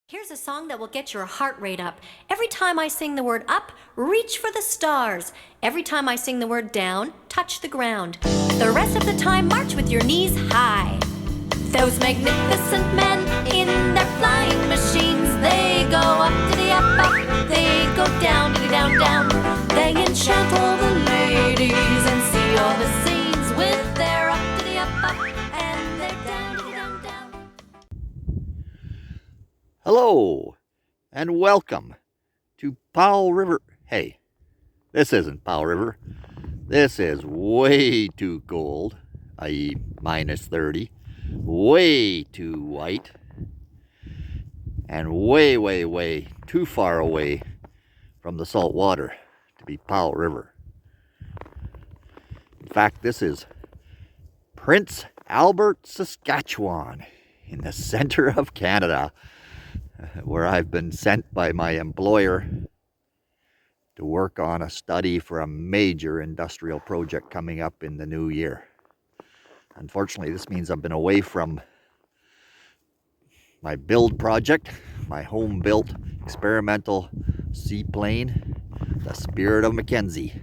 Here's a song that will get your heart rate up. Every time I sing the word up, reach for the stars. Every time I sing the word down, touch the ground. The rest of the time, march with your knees high. Those magnificent men in their flying machines, they go up to the up, up, they go down to the down, down. They enchant all the ladies and see all the scenes with their up to the up, up, and their down to the down, down. Hello, and welcome to Powell River. Hey, this isn't Powell River. This is way too cold, i.e. minus 30, way too white, and way, way, way too far away from the salt water to be Powell River. In fact, this is Prince Albert, Saskatchewan, in the center of Canada, where I've been sent by my employer to work on a study for a major industrial project coming up in the new year. Unfortunately, this means I've been away from my build project, my home-built experimental seaplane, the Spirit of Mackenzie.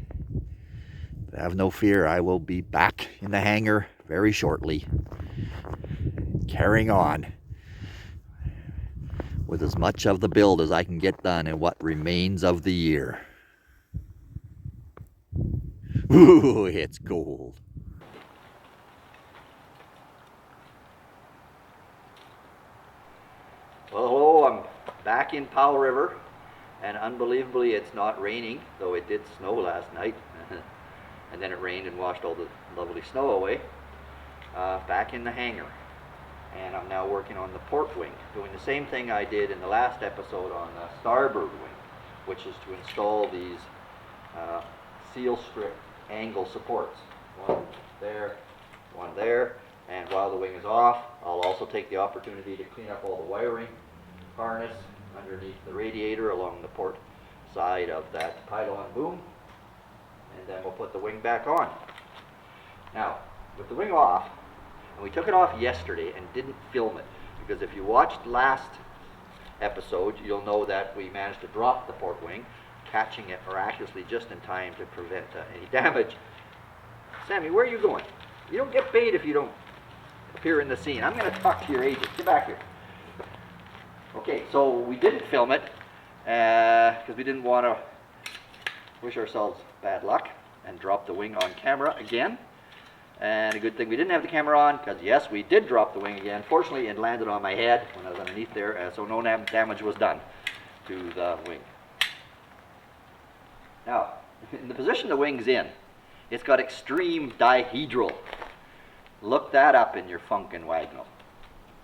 But have no fear, I will be back in the hangar very shortly, carrying on with as much of the build as I can get done in what remains of the year. Ooh, it's cold. Well, hello, I'm back in Powell River, and unbelievably it's not raining, though it did snow last night, and then it rained and washed all the lovely snow away. Back in the hangar. And I'm now working on the port wing, doing the same thing I did in the last episode on the starboard wing, which is to install these seal strip angle supports. One there, and while the wing is off, I'll also take the opportunity to clean up all the wiring harness underneath the radiator along the port side of that pylon boom, and then we'll put the wing back on. Now, with the wing off, and we took it off yesterday and didn't film it, because if you watched last episode, you'll know that we managed to drop the port wing, catching it miraculously just in time to prevent any damage. Sammy, where are you going? You don't get paid if you don't appear in the scene. I'm going to talk to your agent. Get back here. Okay, so we didn't film it because we didn't want to wish ourselves bad luck and drop the wing on camera again. And a good thing we didn't have the camera on, because yes, we did drop the wing again. Fortunately, it landed on my head when I was underneath there, so no damage was done to the wing. Now, in the position the wing's in, it's got extreme dihedral. Look that up in your Funkin' Wagnall.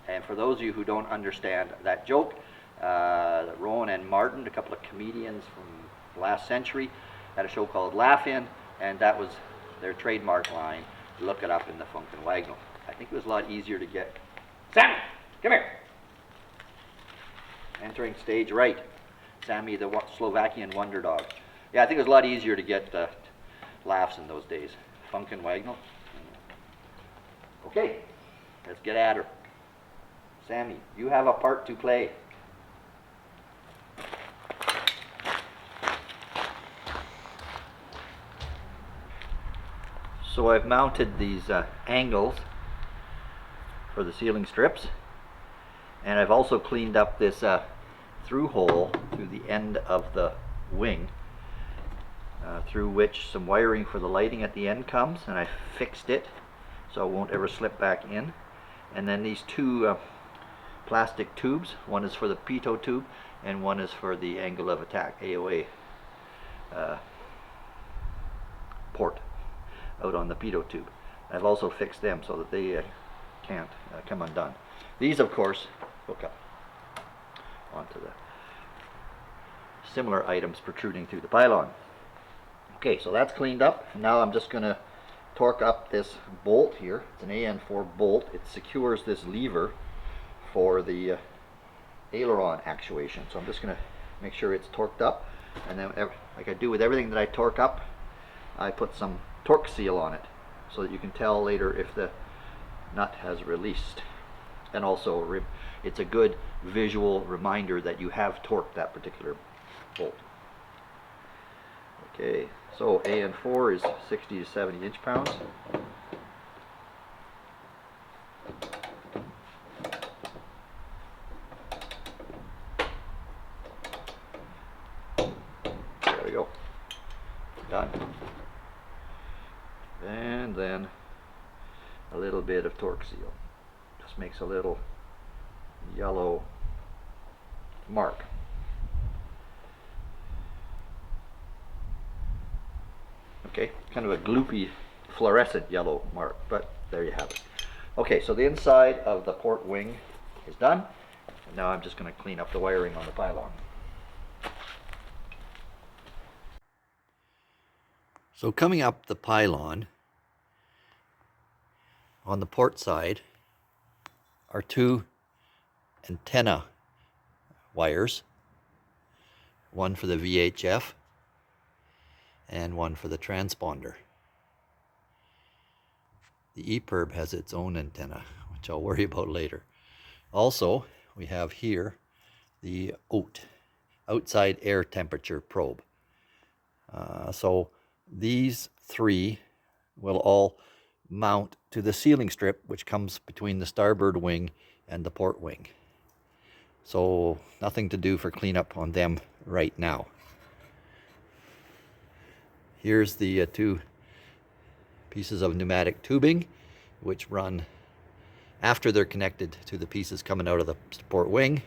And for those of you who don't understand that joke, Rowan and Martin, a couple of comedians from last century, had a show called Laugh-In, and that was their trademark line. Look it up in the Funkin' Wagnall. I think it was a lot easier to get... Sammy, come here! Entering stage right. Sammy, the Slovakian wonder dog. Yeah, I think it was a lot easier to get laughs in those days. Funkin' Wagnall. Okay, let's get at her. Sammy, you have a part to play. So I've mounted these angles for the sealing strips, and I've also cleaned up this through hole through the end of the wing, through which some wiring for the lighting at the end comes, and I fixed it so it won't ever slip back in. And then these two plastic tubes, one is for the pitot tube and one is for the angle of attack AOA port out on the pitot tube. I've also fixed them so that they can't come undone. These, of course, hook up onto the similar items protruding through the pylon. Okay, so that's cleaned up. Now I'm just going to torque up this bolt here. It's an AN4 bolt. It secures this lever for the aileron actuation. So I'm just going to make sure it's torqued up, and then like I do with everything that I torque up, I put some torque seal on it so that you can tell later if the nut has released. And also it's a good visual reminder that you have torqued that particular bolt. Okay, so AN4 is 60 to 70 inch-pounds. There we go. Done. And then a little bit of torque seal. Just makes a little yellow mark. Okay, kind of a gloopy fluorescent yellow mark, but there you have it. Okay, so the inside of the port wing is done. And now I'm just going to clean up the wiring on the pylon. So coming up the pylon, on the port side are two antenna wires, one for the VHF and one for the transponder. The EPIRB has its own antenna, which I'll worry about later. Also, we have here the OAT, outside air temperature probe. So these three will all mount to the ceiling strip, which comes between the starboard wing and the port wing. So nothing to do for cleanup on them right now. Here's the two pieces of pneumatic tubing, which run after they're connected to the pieces coming out of the port wing.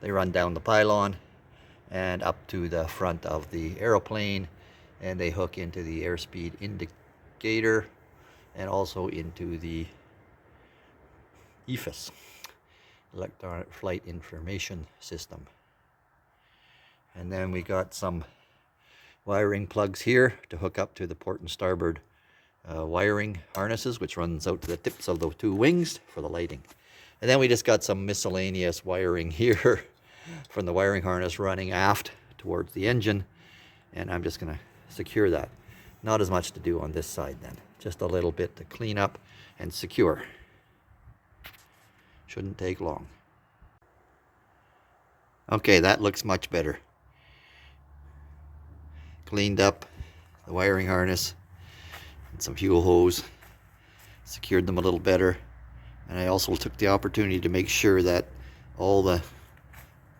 They run down the pylon and up to the front of the aeroplane, and they hook into the airspeed indicator and also into the EFIS, Electronic Flight Information System. And then we got some wiring plugs here to hook up to the port and starboard wiring harnesses, which runs out to the tips of the two wings for the lighting. And then we just got some miscellaneous wiring here from the wiring harness running aft towards the engine, and I'm just going to secure that. Not as much to do on this side then, just a little bit to clean up and secure. Shouldn't take long. Okay, that looks much better. Cleaned up the wiring harness and some fuel hose, secured them a little better, and I also took the opportunity to make sure that all the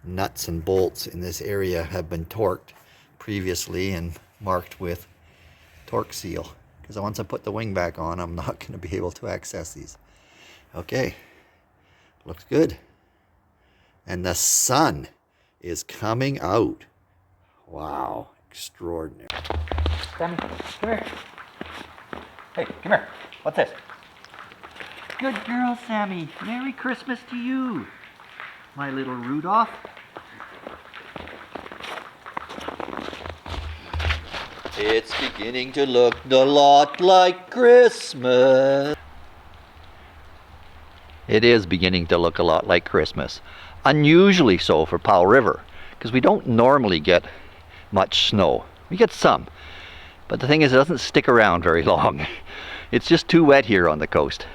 nuts and bolts in this area have been torqued previously and marked with torque seal, because once I put the wing back on, I'm not going to be able to access these. Okay, looks good. And the sun is coming out. Wow, extraordinary. Sammy, come here. Hey, come here. What's this? Good girl, Sammy. Merry Christmas to you, my little Rudolph. It's beginning to look a lot like Christmas. It is beginning to look a lot like Christmas. Unusually so for Powell River, because we don't normally get much snow. We get some, but the thing is, it doesn't stick around very long. It's just too wet here on the coast.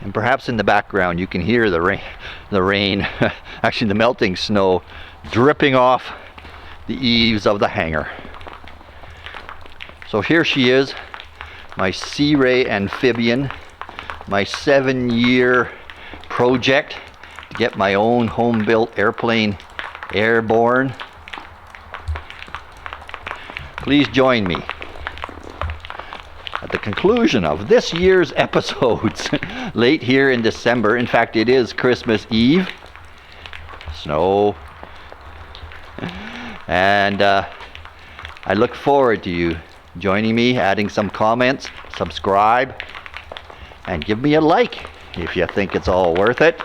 And perhaps in the background you can hear the rain, actually the melting snow dripping off the eaves of the hangar. So here she is, my Searey amphibian, my 7-year project to get my own home-built airplane airborne. Please join me at the conclusion of this year's episodes, late here in December. In fact, it is Christmas Eve. Snow. And I look forward to you joining me, adding some comments, subscribe, and give me a like if you think it's all worth it.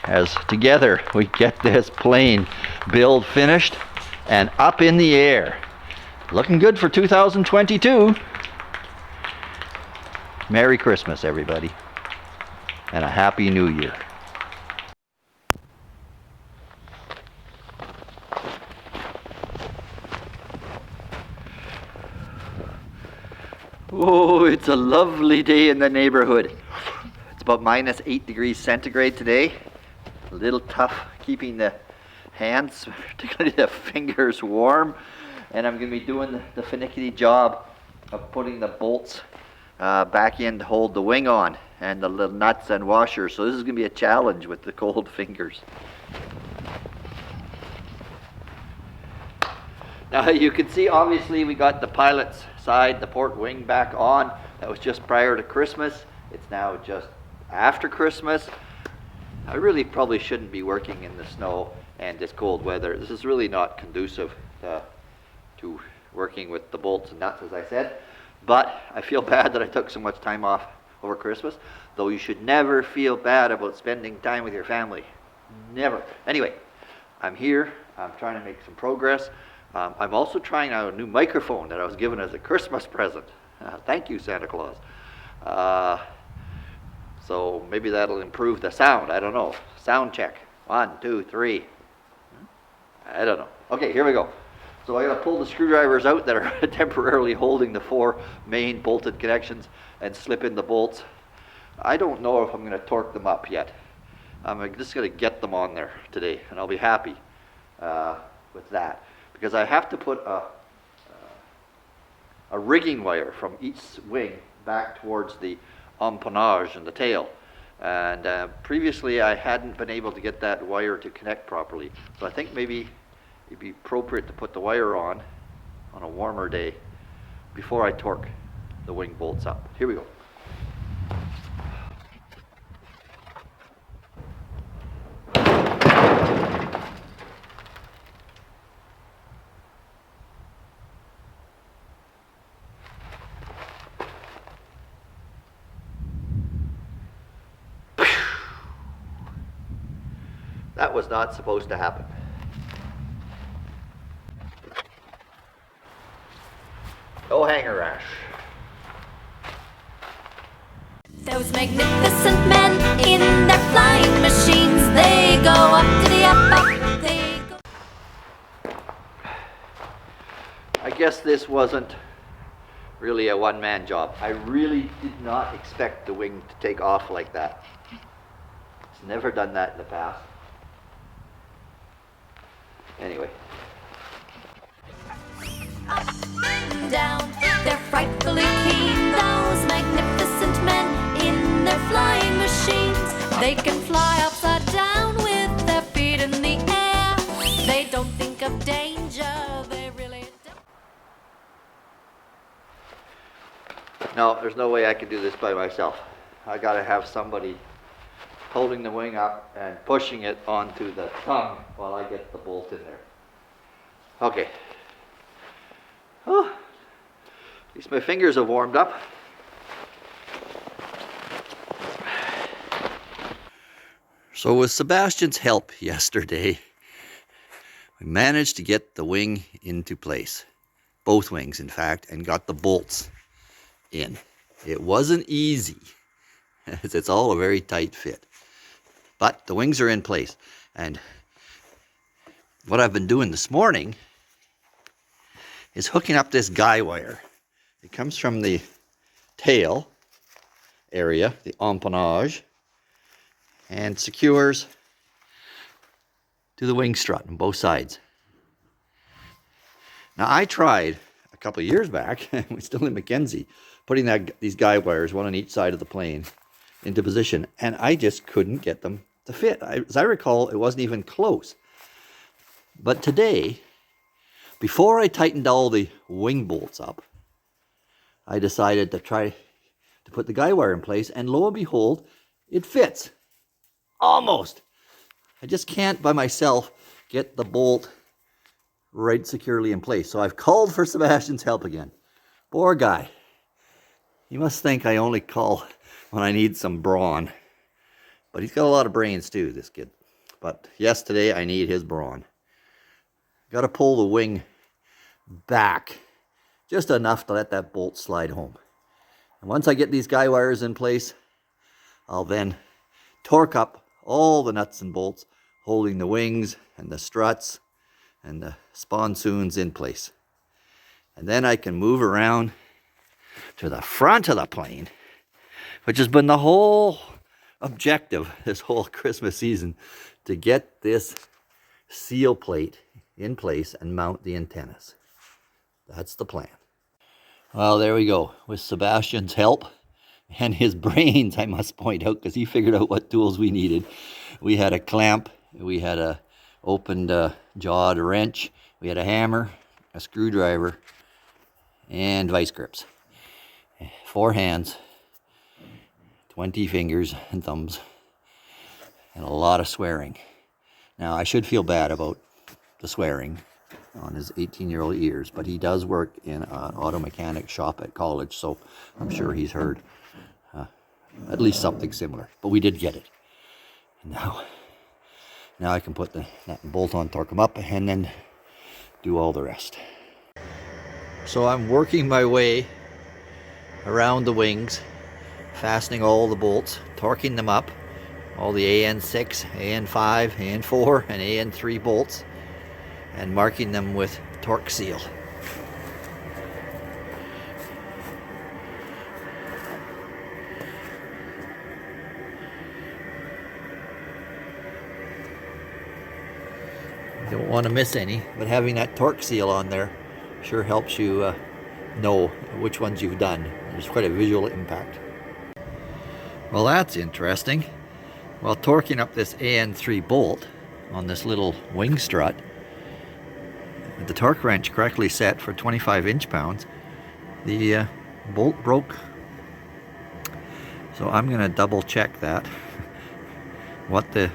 As together we get this plane build finished and up in the air. Looking good for 2022. Merry Christmas, everybody, and a Happy New Year. Oh, it's a lovely day in the neighborhood. It's about -8 degrees centigrade today. A little tough keeping the hands, particularly the fingers, warm. And I'm going to be doing the finicky job of putting the bolts back in to hold the wing on, and the little nuts and washers. So this is going to be a challenge with the cold fingers. Now you can see, obviously, we got the pilot's side, the port wing, back on. That was just prior to Christmas. It's now just after Christmas. I really probably shouldn't be working in the snow and this cold weather. This is really not conducive to working with the bolts and nuts, as I said. But I feel bad that I took so much time off over Christmas, though you should never feel bad about spending time with your family. Never. Anyway, I'm here. I'm trying to make some progress. I'm also trying out a new microphone that I was given as a Christmas present. Thank you, Santa Claus. So maybe that'll improve the sound. I don't know. Sound check. 1, 2, 3. I don't know. Okay, here we go. So I got to pull the screwdrivers out that are temporarily holding the 4 main bolted connections and slip in the bolts. I don't know if I'm going to torque them up yet. I'm just going to get them on there today, and I'll be happy with that. Because I have to put a rigging wire from each wing back towards the empennage and the tail. And previously I hadn't been able to get that wire to connect properly. So I think maybe it'd be appropriate to put the wire on a warmer day before I torque the wing bolts up. Here we go. That was not supposed to happen. No hanger rash. Those magnificent men in their flying machines, they go up to the up, they go. I guess this wasn't really a one-man job. I really did not expect the wing to take off like that. It's never done that in the past. Anyway. Up and down, they're frightfully keen, those magnificent men in their flying machines. They can fly upside down with their feet in the air. They don't think of danger, they really don't. No, there's no way I can do this by myself. I gotta have somebody holding the wing up and pushing it onto the tongue while I get the bolt in there. Okay. Oh, at least my fingers have warmed up. So with Sebastian's help yesterday, we managed to get the wing into place. Both wings, in fact, and got the bolts in. It wasn't easy. It's all a very tight fit. But the wings are in place. And what I've been doing this morning is hooking up this guy wire. It comes from the tail area, the empennage, and secures to the wing strut on both sides. Now I tried a couple of years back, we're still in Mackenzie, putting these guy wires, one on each side of the plane, into position, and I just couldn't get them to fit. As I recall, it wasn't even close. But today, before I tightened all the wing bolts up, I decided to try to put the guy wire in place, and lo and behold, it fits. Almost. I just can't by myself get the bolt right securely in place. So I've called for Sebastian's help again. Poor guy. He must think I only call when I need some brawn. But he's got a lot of brains too, this kid. But yes, today I need his brawn. Got to pull the wing back just enough to let that bolt slide home. And once I get these guy wires in place, I'll then torque up all the nuts and bolts holding the wings and the struts and the sponsoons in place. And then I can move around to the front of the plane, which has been the whole objective this whole Christmas season to get this seal plate in place and mount the antennas. That's the plan. Well, there we go. With Sebastian's help and his brains, I must point out, because he figured out what tools we needed. We had a clamp, we had a opened jawed wrench, we had a hammer, a screwdriver, and vice grips. 4 hands, 20 fingers and thumbs, and a lot of swearing. Now, I should feel bad about the swearing on his 18-year-old ears, but he does work in an auto mechanic shop at college, so I'm sure he's heard at least something similar. But we did get it. And now I can put the nut and bolt on, torque them up, and then do all the rest. So I'm working my way around the wings, fastening all the bolts, torquing them up, all the AN6, AN5, AN4, and AN3 bolts, and marking them with torque seal. Don't want to miss any, but having that torque seal on there sure helps you know which ones you've done. There's quite a visual impact. Well, that's interesting. While torquing up this AN3 bolt on this little wing strut, the torque wrench correctly set for 25 inch-pounds, the bolt broke. So I'm going to double check that, what the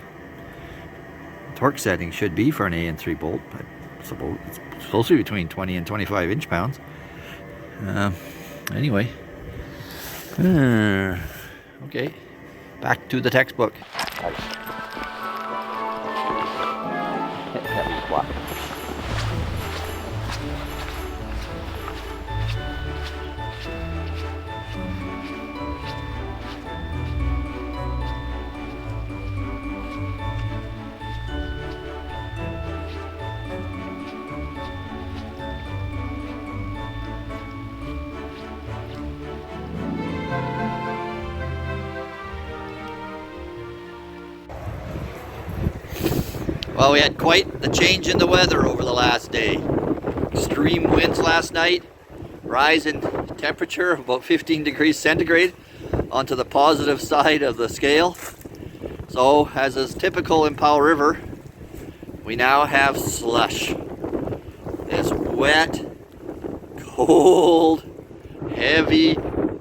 torque setting should be for an AN3 bolt. I suppose it's supposed to be between 20 and 25 inch-pounds. Anyway, okay, back to the textbook. Well, we had quite the change in the weather over the last day. Extreme winds last night, rise in temperature of about 15 degrees centigrade onto the positive side of the scale. So, as is typical in Powell River, we now have slush. This wet, cold, heavy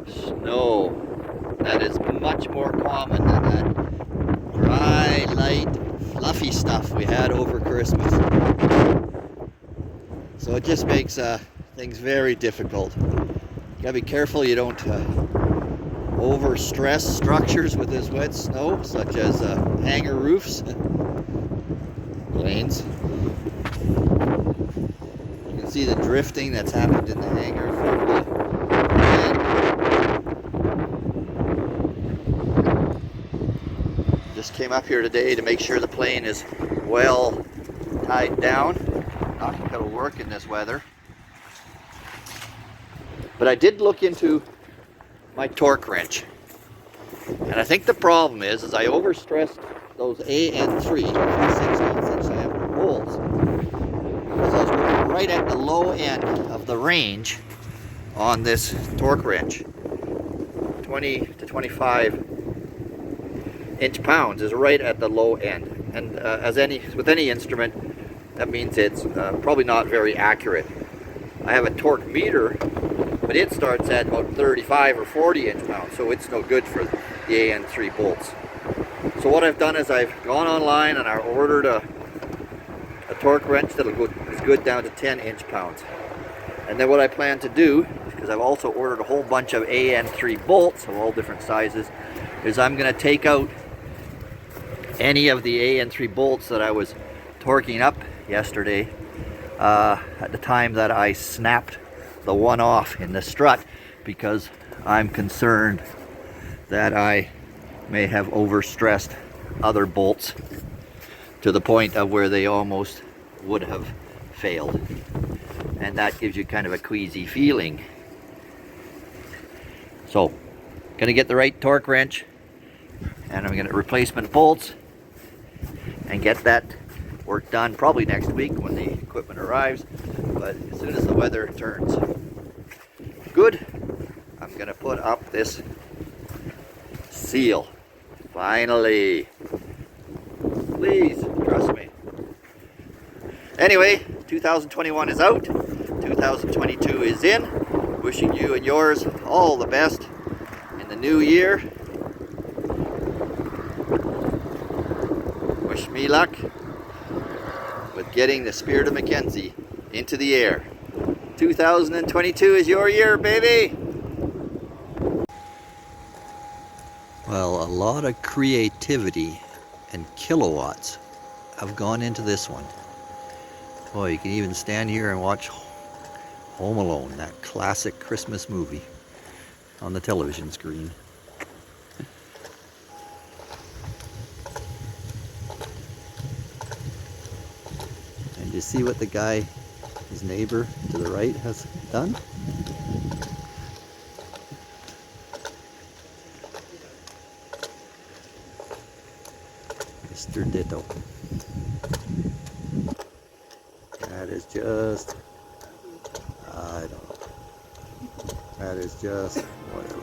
snow that is much more common than that dry, light, fluffy stuff we had over Christmas. So it just makes things very difficult. You gotta be careful you don't overstress structures with this wet snow, such as hangar roofs, planes. You can see the drifting that's happened in the hangar. Just came up here today to make sure the plane is well tied down. Not going to work in this weather. But I did look into my torque wrench. And I think the problem is I overstressed those AN3 3/16 diameter bolts, because I was working right at the low end of the range on this torque wrench. 20 to 25 inch-pounds is right at the low end, and with any instrument, that means it's probably not very accurate. I have a torque meter, but it starts at about 35 or 40 inch-pounds, so it's no good for the AN3 bolts. So what I've done is I've gone online and I ordered a torque wrench that'll go is good down to 10 inch-pounds. And then what I plan to do, because I've also ordered a whole bunch of AN3 bolts of all different sizes, is I'm going to take out any of the AN3 bolts that I was torquing up yesterday at the time that I snapped the one off in the strut, because I'm concerned that I may have overstressed other bolts to the point of where they almost would have failed, and that gives you kind of a queasy feeling. So, gonna get the right torque wrench, and I'm going to replacement bolts and get that work done probably next week when the equipment arrives, but as soon as the weather turns good, I'm going to put up this seal. Finally. Please, trust me. Anyway, 2021 is out, 2022 is in. Wishing you and yours all the best in the new year. Wish me luck with getting the Spirit of Mackenzie into the air. 2022 is your year, baby! Well, a lot of creativity and kilowatts have gone into this one. Boy, you can even stand here and watch Home Alone, that classic Christmas movie, on the television screen. And you see what the guy, his neighbor to the right, has done? Mr. Ditto. That is just, I don't know. That is just whatever.